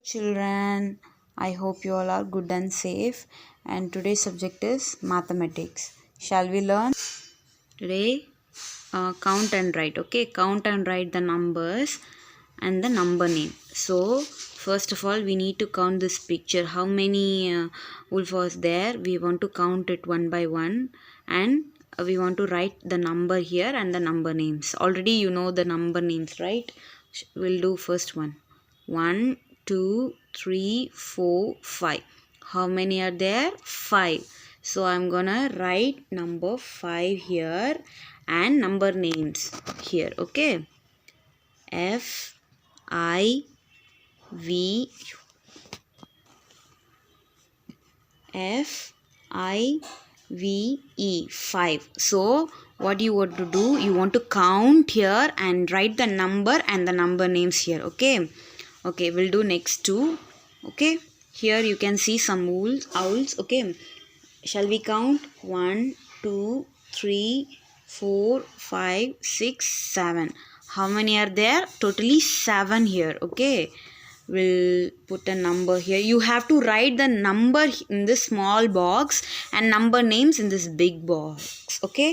Children, I hope you all are good and safe. And today's subject is mathematics. Shall we learn? Today, count and write. Okay, count and write the numbers and the number name. So, first of all, we need to count this picture. How many wolf was there? We want to count it one by one, and we want to write the number here and the number names. Already you know the number names, right? We'll do first one. 1, 2, 3, 4, 5. How many are there? 5. So I'm gonna write number 5 here and number names here. Okay. F I V F I V E 5. So what you want to do? You want to count here and write the number and the number names here. Okay. Okay, we'll do next two. Okay, here you can see some owls. Okay, shall we count? 1, 2, 3, 4, 5, 6, 7. How many are there? Totally 7 here. Okay, we'll put a number here. You have to write the number in this small box and number names in this big box. Okay,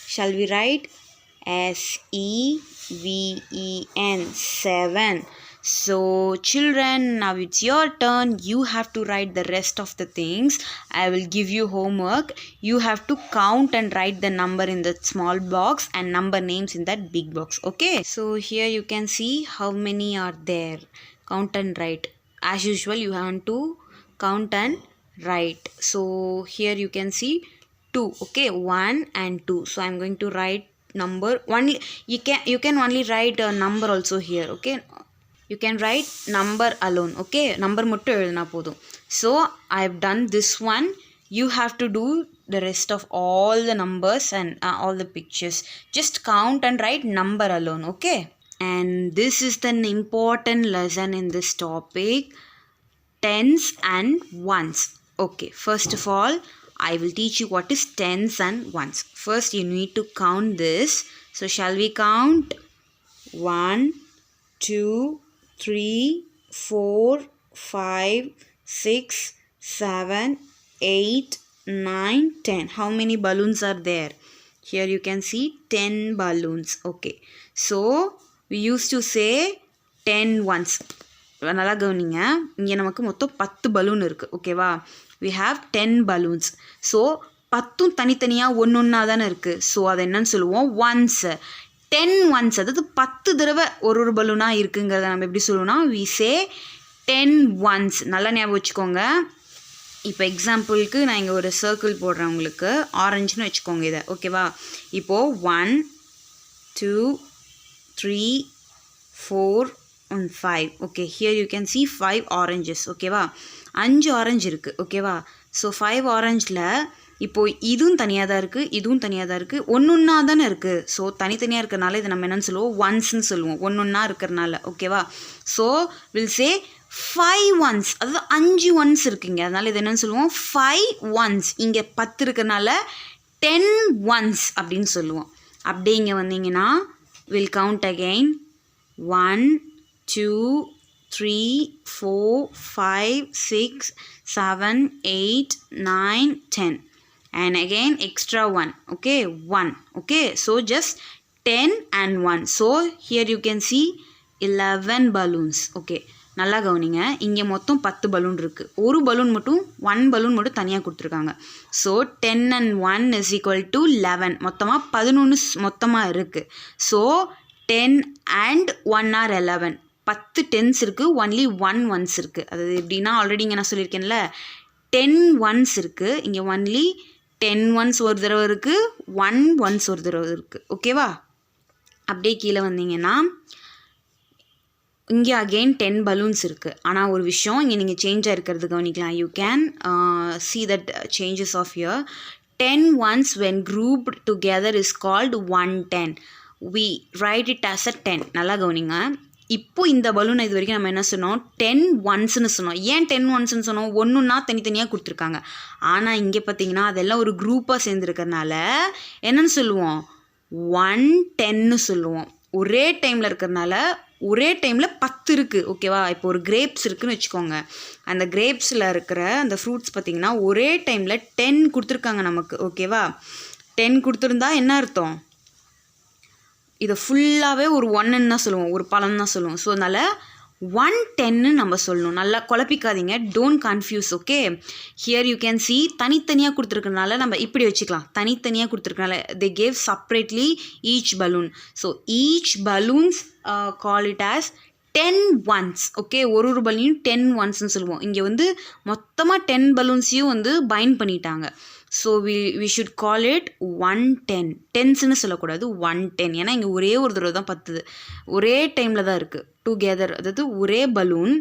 shall we write? SEVEN 7. So children, now it's your turn. You have to write the rest of the things. I will give you homework. You have to count and write the number in the small box and number names in that big box. Okay, so here you can see how many are there. Count and write. As usual, you have to count and write. So here you can see 2. Okay, 1 and 2. So I'm going to write number one. You can only write a number also here. Okay, you can write number alone. Okay, number muttu eludna podum. So I have done this one. You have to do the rest of all the numbers and all the pictures. Just count and write number alone. Okay, and this is an important lesson in this topic, tens and ones. Okay, first of all, I will teach you what is tens and ones. First you need to count this. So shall we count? 1, 2, 3, 4, 5, 6, 7, 8, 9, 10. How many balloons are there? Here you can see 10 balloons. Okay, so we used to say 10 ones. நல்லா கவனிங்க, இங்கே நமக்கு மொத்தம் 10 balloon இருக்குது. ஓகேவா, we have 10 balloons. So 10 தனித்தனியாக ஒன்றா தானே இருக்குது. ஸோ அதை என்னன்னு சொல்லுவோம்? ஒன்ஸ். 10 ones, அதாவது 10 தடவை ஒரு பலூனாக இருக்குங்கிறத நம்ம எப்படி சொல்லுவோம்னா we say 10 ones. நல்லா ஞாபகம் வச்சுக்கோங்க. இப்போ எக்ஸாம்பிளுக்கு நான் இங்கே ஒரு சர்க்கிள் போடுறேன் உங்களுக்கு, ஆரஞ்சுன்னு வச்சுக்கோங்க இதை. ஓகேவா, இப்போது 1, 2, 3, 4 and 5. Okay, here you can see 5 oranges. ஓகேவா, 5 ஆரஞ்சு இருக்குது. ஓகேவா, ஸோ 5 ஆரஞ்சில் இப்போது இதுவும் தனியாக தான் இருக்குது, இதுவும் தனியாக தான் இருக்குது, ஒன்றா தானே இருக்குது. ஸோ தனித்தனியாக இருக்கிறனால இதை நம்ம என்னென்னு சொல்லுவோம்? ஒன்ஸ்ன்னு சொல்லுவோம், ஒன்றா இருக்கிறனால. ஓகேவா, ஸோ வில் சே 5 ones, அதாவது 5 ones இருக்குங்க, அதனால் இது என்னென்னு சொல்லுவோம்? 5 ones. இங்கே 10 இருக்கிறனால 10 ones அப்படின்னு சொல்லுவோம். அப்படியே இங்கே வந்தீங்கன்னா will count again 1, 2, 3, 4, 5, 6, 7, 8, 9, 10. And again extra 1. Okay, 1. Okay, so just 10 and 1. So here you can see 11 balloons. Okay, நல்லா கவனிங்க, இங்கே மொத்தம் 10 பலூன் இருக்குது. ஒரு பலூன் மட்டும் 1 பலூன் மட்டும் தனியாக கொடுத்துருக்காங்க. So 10 and 1 is equal to 11. மொத்தமாக 11 மொத்தமாக இருக்குது. So 10 and 1 are 11. 10 tens இருக்குது, ஒன்லி 1 ones இருக்குது. அது எப்படின்னா ஆல்ரெடி இங்கே நான் சொல்லியிருக்கேன்ல, 10 ones இருக்குது, இங்கே ஒன்லி 10 ones ஒரு தடவை இருக்குது, 1 ones ஒரு தடவை இருக்குது. ஓகேவா, அப்படியே கீழே வந்தீங்கன்னா இங்கே அகெயின் 10 balloons இருக்குது. ஆனால் ஒரு விஷயம் இங்கே நீங்கள் சேஞ்சாக இருக்கிறது கவனிக்கலாம். You can see that changes of here. 10 ones when grouped together is called 110. we write it as a 10. நல்லா கவனிங்க, இப்போ இந்த பலூனை இது வரைக்கும் நம்ம என்ன சொன்னோம்? 10 onesன்னு சொன்னோம். ஏன் 10 onesன்னு சொன்னோம்? ஒன்றுன்னா தனித்தனியாக கொடுத்துருக்காங்க. ஆனால் இங்கே பார்த்தீங்கன்னா அதெல்லாம் ஒரு குரூப்பாக சேர்ந்துருக்கிறதுனால என்னன்னு சொல்லுவோம்? 110ன்னு சொல்லுவோம். ஒரே டைமில் இருக்கிறதுனால ஒரே டைமில் 10 இருக்குது ஓகேவா. இப்போ ஒரு கிரேப்ஸ் இருக்குதுன்னு வச்சுக்கோங்க. அந்த கிரேப்ஸில் இருக்கிற அந்த ஃப்ரூட்ஸ் பார்த்திங்கன்னா ஒரே டைமில் 10 கொடுத்துருக்காங்க நமக்கு ஓகேவா. 10 கொடுத்துருந்தா என்ன அர்த்தம், இதை ஃபுல்லாகவே ஒரு 1ன்னு தான் சொல்லுவோம், ஒரு பழம் தான் சொல்லுவோம். ஸோ அதனால் 110 நம்ம சொல்லணும். நல்லா குழப்பிக்காதீங்க, don't confuse okay. Here you can see தனித்தனியாக கொடுத்துருக்கனால நம்ம இப்படி வச்சுக்கலாம். தனித்தனியாக கொடுத்துருக்கனால they gave separately each balloon. So each balloons call it as 10 ones okay. ஒரு பலூனையும் 10 onesன்னு சொல்லுவோம். இங்கே வந்து மொத்தமாக 10 பலூன்ஸையும் வந்து பைண்ட் பண்ணிட்டாங்க. So we should call it 110. டென்ஸ்ன்னு சொல்லக்கூடாது, 110. ஏன்னா இங்கே ஒரே ஒரு தடவை தான் 10 ஒரே டைமில் தான் இருக்குது டுகெதர். அதாவது ஒரே பலூன்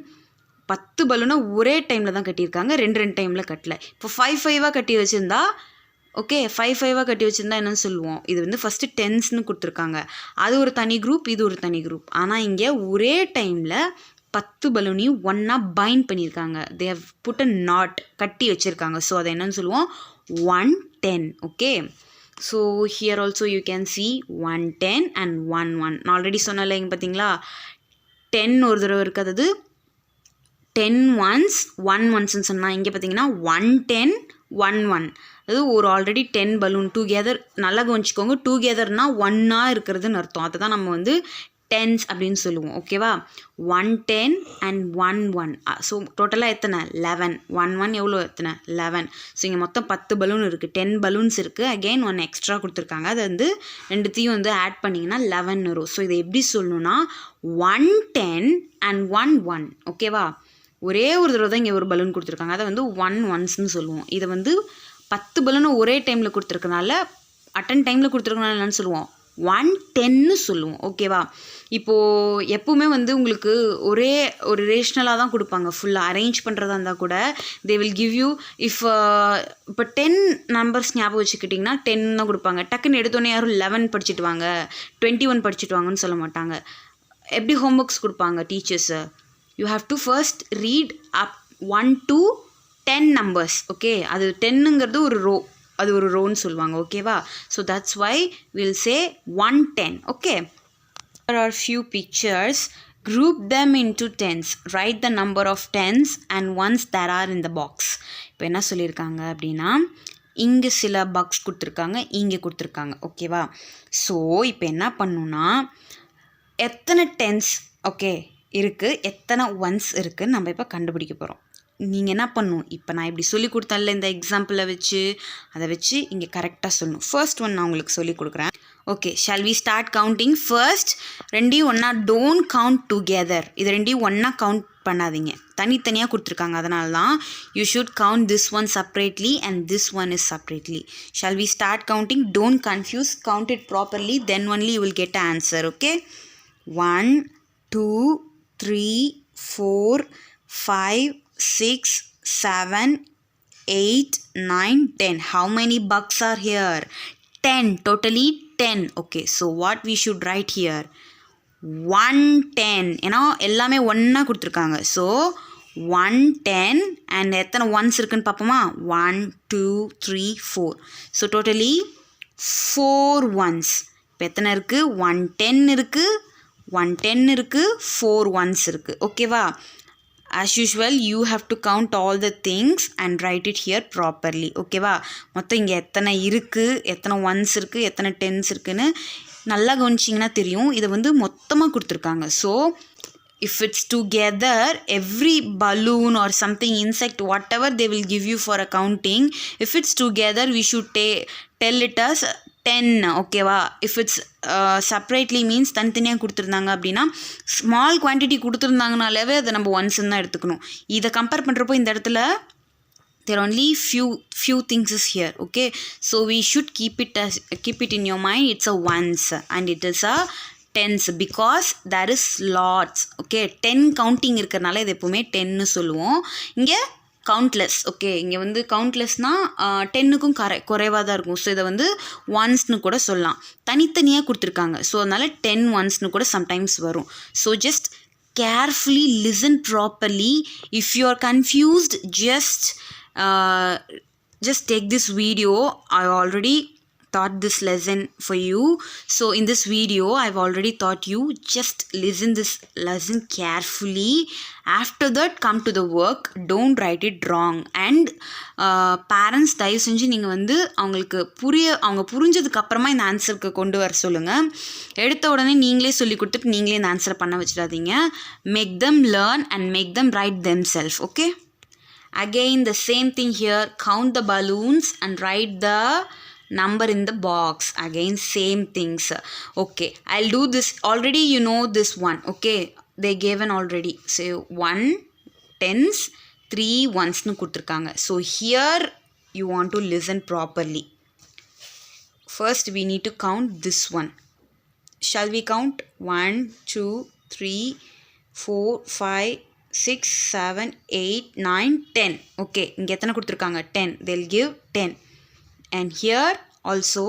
10 பலூனை ஒரே டைமில் தான் கட்டியிருக்காங்க, 2 டைமில் கட்டல. இப்போ 5 கட்டி வச்சுருந்தா ஓகே, 5 கட்டி வச்சுருந்தா என்னன்னு சொல்லுவோம், இது வந்து ஃபஸ்ட்டு டென்ஸ்னு கொடுத்துருக்காங்க. அது ஒரு தனி குரூப், இது ஒரு தனி குரூப். ஆனால் இங்கே ஒரே டைமில் 10 பலூனையும் ஒன்றா பைண்ட் பண்ணியிருக்காங்க. They have put a knot, கட்டி வச்சுருக்காங்க. ஸோ அதை என்னன்னு சொல்லுவோம், 110 okay. So here also you can see 110 and 11. நான் ஆல்ரெடி சொன்னல இங்கே பார்த்தீங்களா 10 ஒரு தடவை இருக்குது, அதாவது 10 ones 1 onesன்னு சொன்னால் இங்கே பார்த்தீங்கன்னா 110 11. அது ஒரு ஆல்ரெடி 10 பலூன் டுகெதர். நல்லா கவனிச்சிக்கோங்க, டுகெதர்னால் ஒன்னாக இருக்கிறதுன்னு அர்த்தம். அதை தான் நம்ம வந்து டென்ஸ் அப்படின்னு சொல்லுவோம் ஓகேவா. 110 and 11. ஸோ டோட்டலாக எத்தனை 11. 11 எவ்வளோ எத்தனை 11. ஸோ இங்கே மொத்தம் 10 பலூன் இருக்குது, 10 பலூன்ஸ் இருக்குது. அகெயின் 1 எக்ஸ்ட்ரா கொடுத்துருக்காங்க. அது வந்து ரெண்டுத்தையும் வந்து ஆட் பண்ணிங்கன்னா 11 வரும். ஸோ இதை எப்படி சொல்லணும்னா 110 and 11 ஓகேவா. ஒரே ஒரு தடவை தான் இங்கே ஒரு பலூன் கொடுத்துருக்காங்க, அதை வந்து 1 onesன்னு சொல்லுவோம். இதை வந்து 10 பலூனை ஒரே டைமில் கொடுத்துருக்கனால அட்டன் டைமில் கொடுத்துருக்கனால என்னன்னு சொல்லுவோம், 110ன்னு சொல்லுவோம் ஓகேவா. இப்போது எப்போவுமே வந்து உங்களுக்கு ஒரே ஒரு ரேஷ்னலாக தான் கொடுப்பாங்க. ஃபுல்லாக அரேஞ்ச் பண்ணுறதா இருந்தால் கூட they will give you if இப்போ 10 நம்பர்ஸ் ஞாபகம் வச்சுக்கிட்டிங்கன்னா 10 தான் கொடுப்பாங்க. டக்குன்னு எடுத்தோன்னே யாரும் 11 படிச்சுட்டு வாங்க 21 படிச்சுட்டு வாங்கன்னு சொல்ல மாட்டாங்க. எப்படி ஹோம்ஒர்க்ஸ் கொடுப்பாங்க teachers, you have to first read up 1 to 10 numbers okay. அது 10ங்கிறது ஒரு ரோ, அது ஒரு ரோன்னு சொல்லுவாங்க ஓகேவா. So that's why will say 110 okay. There are few pictures, group them into tens, write the number of tens and ones that are in the box. இப்போ என்ன சொல்லியிருக்காங்க அப்படின்னா இங்கே சில பாக்ஸ் கொடுத்துருக்காங்க, இங்கே கொடுத்துருக்காங்க ஓகேவா. ஸோ இப்போ என்ன பண்ணணும்னா எத்தனை டென்ஸ் ஓகே இருக்குது, எத்தனை ஒன்ஸ் இருக்குதுன்னு நம்ம இப்போ கண்டுபிடிக்க போகிறோம். நீங்கள் என்ன பண்ணணும், இப்போ நான் இப்படி சொல்லி கொடுத்தேன்ல இந்த எக்ஸாம்பிளை வச்சு, அதை வச்சு இங்கே கரெக்டாக சொல்லணும். ஃபர்ஸ்ட் ஒன் நான் உங்களுக்கு சொல்லி கொடுக்குறேன் okay. Shall we start counting. First ரெண்டையும் ஒன்றா டோன்ட் கவுண்ட் டுகெதர். இது ரெண்டையும் ஒன்றா கவுண்ட் பண்ணாதீங்க, தனித்தனியாக கொடுத்துருக்காங்க. அதனால தான் you should count this one separately and this one is separately. Shall we start counting, don't confuse, count it properly, then only you will get a answer okay. 1 2 3 4 5 6 7 8 9 10. How many bucks are here? 10. Totally 10. Okay, so what we should write here, 110. ஏன்னா எல்லாமே ஒன்றா கொடுத்துருக்காங்க. So 110 and எத்தனை once இருக்குன்னு பார்ப்போமா, 1 2 3 4. So totally 4 ones. இப்போ எத்தனை இருக்குது, 110 இருக்குது, 110 இருக்குது, 4 ones இருக்குது ஓகேவா. as usual you have to count all the things and write it here properly ஓகேவா. மொத்தம் இங்கே எத்தனை இருக்குது, எத்தனை ஒன்ஸ் இருக்குது, எத்தனை டென்ஸ் இருக்குதுன்னு நல்லா கவனிச்சிங்கன்னா தெரியும். இதை வந்து மொத்தமாக கொடுத்துருக்காங்க. So if it's together, every balloon or something insect whatever they will give you for accounting, if it's together we should tell it as 10 ஓகேவா. இஃப் இட்ஸ் செப்பரேட்லி மீன்ஸ் தனித்தனியாக கொடுத்துருந்தாங்க அப்படின்னா ஸ்மால் குவான்டிட்டி கொடுத்துருந்தாங்கனாலே அதை நம்ம ஒன்ஸ்ன்னு தான் எடுத்துக்கணும். இதை கம்பேர் பண்ணுறப்போ இந்த இடத்துல there only few things is here okay. So we should keep it in your mind, it's a ones and it is a tens because there is lots okay. 10 counting இருக்கிறனால இது எப்போவுமே 10ன்னு சொல்லுவோம். இங்கே கவுண்ட்லெஸ் ஓகே. இங்கே வந்து கவுண்ட்லெஸ்னால் 10க்கும் குறைவாக தான் இருக்கும். ஸோ இதை வந்து ஒன்ஸ்னு கூட சொல்லலாம், தனித்தனியாக கொடுத்துருக்காங்க. ஸோ அதனால் 10 ஒன்ஸ்னு கூட சம்டைம்ஸ் வரும். So just carefully listen properly. If you are confused, just take this video. I already taught this lesson for you. So in this video I've already taught you. Just listen this lesson carefully. After that come to the work. Don't write it wrong. And parents தயவு செஞ்சு நீங்கள் வந்து அவங்களுக்கு அவங்க புரிஞ்சதுக்கு அப்புறமா இந்த ஆன்சருக்கு கொண்டு வர சொல்லுங்கள். எடுத்த உடனே நீங்களே சொல்லி கொடுத்துட்டு நீங்களே இந்த ஆன்சரை பண்ண வச்சிடாதீங்க. Make them learn and make them write themselves. Okay? Again the same thing here. Count the balloons and write the number in the box. Again same things. Okay, I'll do this. Already you know this one. Okay, they given already. So 1 tens, 3 ones nu kuduthirukanga. So here you want to listen properly. First we need to count this one. Shall we count? 1 2 3 4 5 6 7 8 9 10. Okay, inge ethana kuduthirukanga? 10. They'll give 10. And here also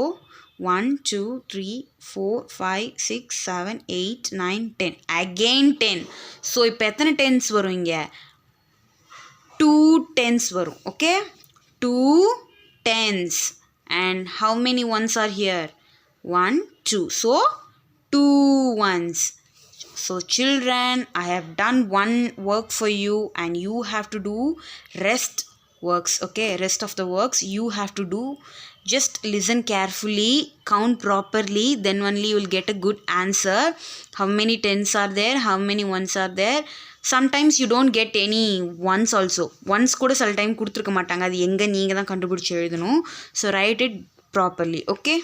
1 2 3 4 5 6 7 8 9 10. Again 10. So இப்போ எத்தனை tens வரும் இங்க? 2 tens வரும். Okay, 2 tens. And how many ones are here? 1 2. So 2 ones. So children, I have done one work for you and you have to do rest works. Okay, rest of the works you have to do. Just listen carefully, count properly, then only you will get a good answer. How many tens are there, how many ones are there? Sometimes you don't get any ones also. Ones கூட சில time கொடுத்துருக்க மாட்டாங்க. அது எங்கே நீங்கள் தான் கண்டுபிடிச்சி எழுதணும். So write it properly. Okay.